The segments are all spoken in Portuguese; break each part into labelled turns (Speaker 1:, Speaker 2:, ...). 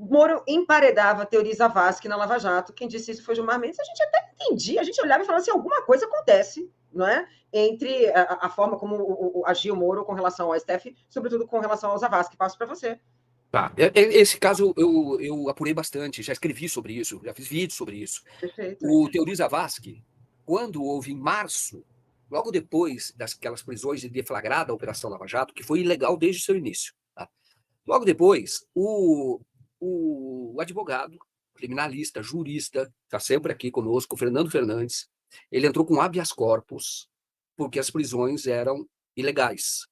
Speaker 1: Moro emparedava a Teori Zavascki na Lava Jato. Quem disse isso foi Gilmar Mendes. A gente até entendia, a gente olhava e falava assim, alguma coisa acontece, não é? Entre a forma como agiu o Moro com relação ao STF, sobretudo com relação ao Zavascki. Passo para você.
Speaker 2: Tá. Esse caso eu apurei bastante, já escrevi sobre isso, já fiz vídeos sobre isso.
Speaker 1: Perfeito.
Speaker 2: O Teori Zavascki, quando houve em março, logo depois daquelas prisões de deflagrada a Operação Lava Jato, que foi ilegal desde o seu início, tá? Logo depois, o advogado, criminalista, jurista, está sempre aqui conosco, o Fernando Fernandes, ele entrou com habeas corpus porque as prisões eram ilegais.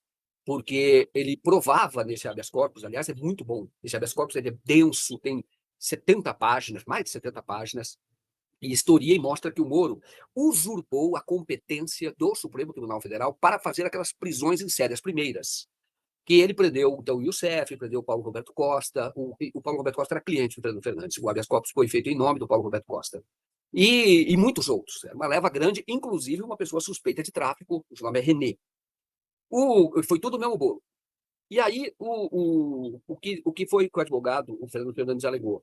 Speaker 2: Porque ele provava nesse habeas corpus, aliás, é muito bom. Esse habeas corpus é denso, tem 70 páginas, mais de 70 páginas, e historia e mostra que o Moro usurpou a competência do Supremo Tribunal Federal para fazer aquelas prisões em série, as primeiras. Que ele prendeu então, o Youssef, prendeu o Paulo Roberto Costa. O Paulo Roberto Costa era cliente do Fernando Fernandes. O habeas corpus foi feito em nome do Paulo Roberto Costa. E muitos outros. Era uma leva grande, inclusive uma pessoa suspeita de tráfico, o nome é René. Foi tudo o mesmo bolo. E aí, o que foi que o advogado, o Fernando Fernandes, alegou?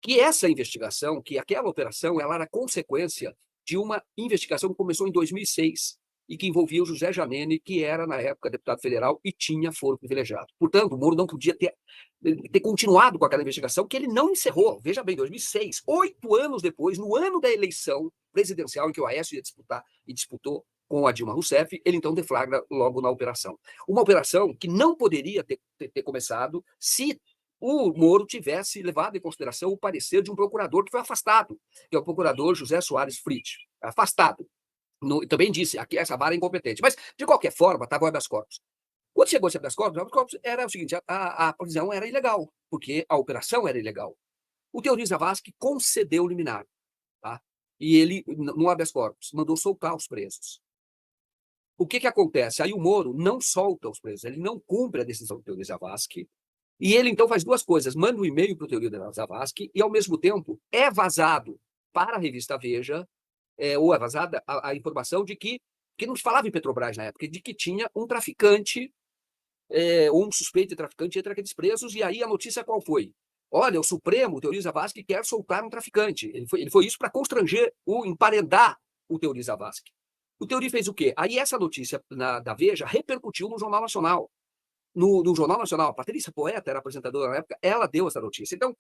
Speaker 2: Que essa investigação, que aquela operação, ela era consequência de uma investigação que começou em 2006 e que envolvia o José Janene, que era, na época, deputado federal e tinha foro privilegiado. Portanto, o Moro não podia ter continuado com aquela investigação, que ele não encerrou. Veja bem, 2006, 8 anos depois, no ano da eleição presidencial em que o Aécio ia disputar e disputou com a Dilma Rousseff, ele então deflagra logo na operação. Uma operação que não poderia ter começado se o Moro tivesse levado em consideração o parecer de um procurador que foi afastado, que é o procurador José Soares Fritz, afastado. Também disse, aqui essa vara é incompetente. Mas, de qualquer forma, estava o habeas corpus. Quando chegou esse habeas corpus era o seguinte, a prisão era ilegal, porque a operação era ilegal. O Teori Zavascki concedeu o liminar, tá? E ele, no habeas corpus, mandou soltar os presos. O que acontece? Aí o Moro não solta os presos, ele não cumpre a decisão do Teori Zavascki, e ele, então, faz duas coisas. Manda um e-mail para o Teori Zavascki e, ao mesmo tempo, é vazado para a revista Veja, ou é vazada a informação de que não se falava em Petrobras na época, de que tinha um traficante, ou um suspeito de traficante entre aqueles presos, e aí a notícia qual foi? Olha, o Supremo, o Teori Zavascki, quer soltar um traficante. Ele foi isso para constranger, emparedar o Teori Zavascki. O Teori fez o quê? Aí essa notícia da Veja repercutiu no Jornal Nacional. No Jornal Nacional, a Patrícia Poeta era apresentadora na época, ela deu essa notícia. Então,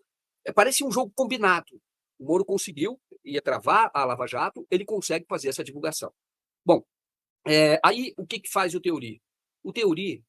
Speaker 2: parece um jogo combinado. O Moro conseguiu, ia travar a Lava Jato, ele consegue fazer essa divulgação. Bom, aí o que faz o Teori? O Teori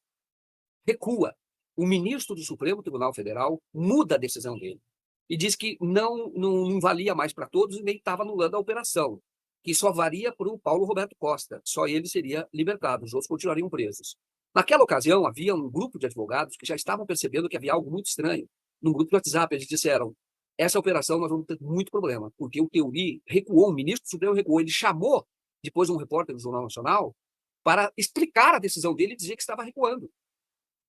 Speaker 2: recua. O ministro do Supremo Tribunal Federal muda a decisão dele e diz que não valia mais para todos e nem estava anulando a operação, que só valia para o Paulo Roberto Costa. Só ele seria libertado, os outros continuariam presos. Naquela ocasião, havia um grupo de advogados que já estavam percebendo que havia algo muito estranho. Num grupo de WhatsApp, eles disseram, essa operação nós vamos ter muito problema, porque o Teori recuou, o ministro do Supremo recuou, ele chamou, depois um repórter do Jornal Nacional, para explicar a decisão dele e dizer que estava recuando.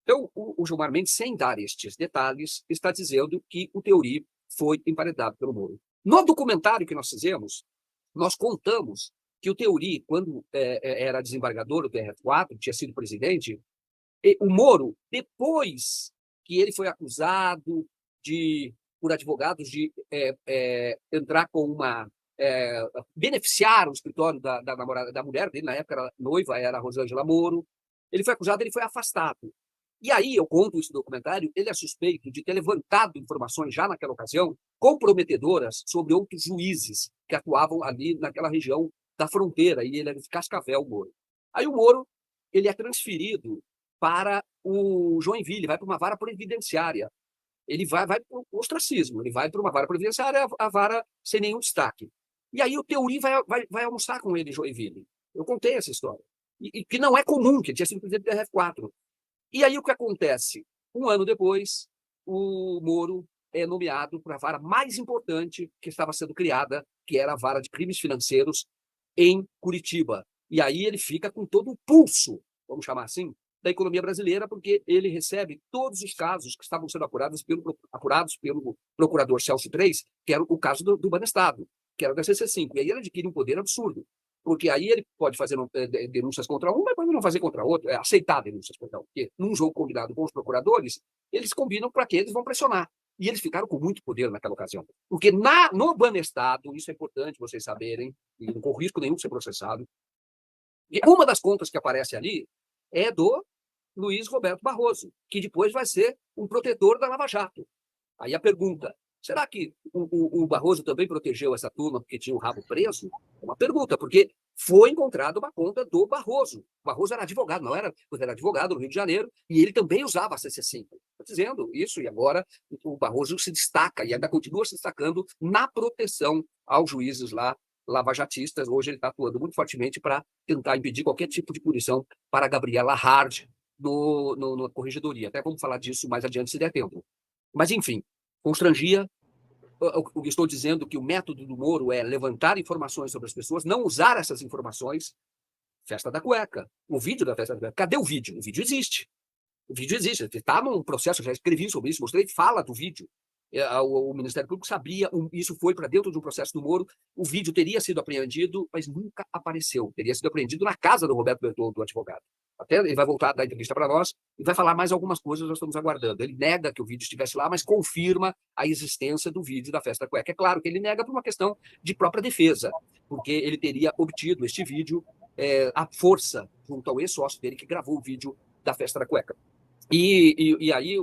Speaker 2: Então, o Gilmar Mendes, sem dar estes detalhes, está dizendo que o Teori foi emparedado pelo Moro. No documentário que nós fizemos, nós contamos que o Teori, quando era desembargador do TRF4, tinha sido presidente, o Moro, depois que ele foi acusado por advogados de entrar com beneficiar o escritório da namorada, da mulher dele, na época era noiva, era a Rosângela Moro, ele foi acusado, ele foi afastado. E aí, eu conto isso no documentário, ele é suspeito de ter levantado informações já naquela ocasião comprometedoras sobre outros juízes que atuavam ali naquela região da fronteira, e ele era de Cascavel, o Moro. Aí o Moro, ele é transferido para o Joinville, vai para uma vara previdenciária. Ele vai para o ostracismo, ele vai para uma vara previdenciária, a vara sem nenhum destaque. E aí o Teori vai almoçar com ele em Joinville. Eu contei essa história. E que não é comum, que ele tinha sido presidente da RF4. E aí o que acontece? Um ano depois, o Moro é nomeado para a vara mais importante que estava sendo criada, que era a vara de crimes financeiros em Curitiba. E aí ele fica com todo o pulso, vamos chamar assim, da economia brasileira, porque ele recebe todos os casos que estavam sendo apurados pelo procurador Celso III, que era o caso do Banestado, que era da CC5. E aí ele adquire um poder absurdo. Porque aí ele pode fazer denúncias contra um, mas pode não fazer contra outro, aceitar denúncias, perdão. Porque num jogo combinado com os procuradores, eles combinam para que eles vão pressionar. E eles ficaram com muito poder naquela ocasião. Porque no Banestado, isso é importante vocês saberem, e não corre risco nenhum de ser processado, e uma das contas que aparece ali é do Luiz Roberto Barroso, que depois vai ser um protetor da Lava Jato. Aí a pergunta, será que o Barroso também protegeu essa turma porque tinha o rabo preso? É uma pergunta, porque foi encontrada uma conta do Barroso. O Barroso era advogado, não era? Era advogado no Rio de Janeiro, e ele também usava a CC5. Estou dizendo isso, e agora o Barroso se destaca, e ainda continua se destacando na proteção aos juízes lá, lavajatistas. Hoje ele está atuando muito fortemente para tentar impedir qualquer tipo de punição para a Gabriela Hard na corregedoria. Até vamos falar disso mais adiante, se der tempo. Mas, enfim, constrangia. Eu estou dizendo que o método do Moro é levantar informações sobre as pessoas, não usar essas informações. Festa da cueca. O vídeo da festa da cueca. Cadê o vídeo? O vídeo existe. O vídeo existe. Está num processo, já escrevi sobre isso, mostrei, fala do vídeo. O Ministério Público sabia, isso foi para dentro de um processo do Moro, o vídeo teria sido apreendido, mas nunca apareceu. Teria sido apreendido na casa do Roberto Bertoldo, do advogado. Até ele vai voltar a dar entrevista para nós e vai falar mais algumas coisas, nós estamos aguardando. Ele nega que o vídeo estivesse lá, mas confirma a existência do vídeo da festa da cueca. É claro que ele nega por uma questão de própria defesa, porque ele teria obtido este vídeo à força, junto ao ex-sócio dele, que gravou o vídeo da festa da cueca. E aí,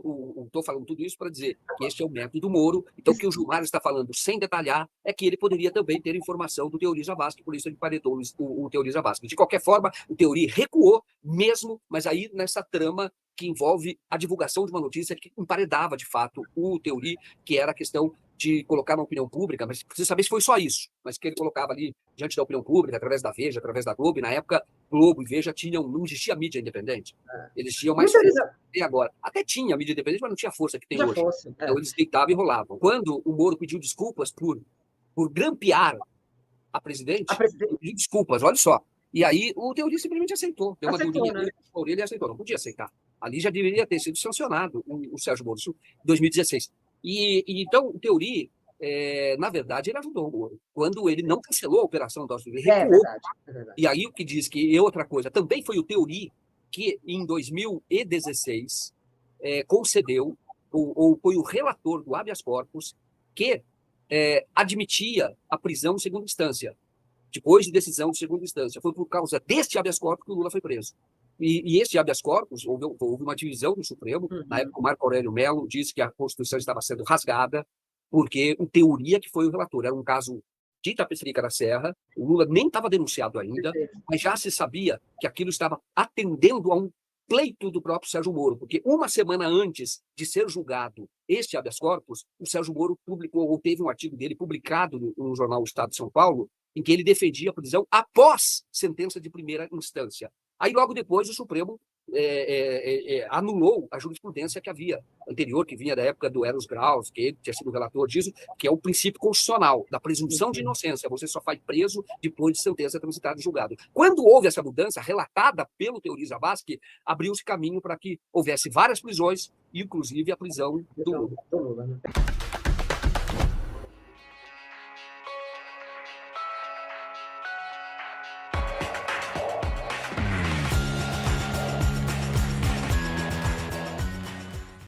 Speaker 2: estou falando tudo isso para dizer que este é o método do Moro. Então, o que o Gilmar está falando, sem detalhar, é que ele poderia também ter informação do Teori Zavascki, por isso ele paredou o Teori Zavascki. De qualquer forma, o Teori recuou mesmo, mas aí nessa trama que envolve a divulgação de uma notícia que emparedava, de fato, o Teori, que era a questão de colocar na opinião pública, mas precisa saber se foi só isso, mas que ele colocava ali diante da opinião pública, através da Veja, através da Globo, e na época, Globo e Veja não existia mídia independente. Eles tinham mais força que tem agora. Até tinha mídia independente, mas não tinha a força que tem hoje. Então eles deitavam e rolavam. Quando o Moro pediu desculpas por grampear a presidente, pediu desculpas, olha só. E aí o Teori simplesmente aceitou. Deu uma durinha nele, ele aceitou. Não podia aceitar. Ali já deveria ter sido sancionado o Sérgio Moro, em 2016. Então, o Teori, na verdade, ele ajudou o Moro. Quando ele não cancelou a operação do ele recuou. É verdade. E aí o que diz que outra coisa, também foi o Teori que, em 2016, concedeu, ou foi o relator do habeas corpus, que admitia a prisão em segunda instância. Depois de decisão de segunda instância. Foi por causa deste habeas corpus que o Lula foi preso. E este habeas corpus, houve uma divisão no Supremo. Na época, o Marco Aurélio Mello disse que a Constituição estava sendo rasgada, porque o Teoria, que foi o relator, era um caso de Itapecerica da Serra, o Lula nem estava denunciado ainda, mas já se sabia que aquilo estava atendendo a um pleito do próprio Sérgio Moro, porque uma semana antes de ser julgado este habeas corpus, o Sérgio Moro publicou, ou teve um artigo dele publicado no jornal O Estado de São Paulo, em que ele defendia a prisão após sentença de primeira instância. Aí, logo depois, o Supremo anulou a jurisprudência que havia anterior, que vinha da época do Eros Graus, que ele tinha sido relator disso, que é o princípio constitucional da presunção de inocência. Você só vai preso depois de sentença transitada e julgado. Quando houve essa mudança, relatada pelo Teori Zavascki, abriu-se caminho para que houvesse várias prisões, inclusive a prisão do Lula.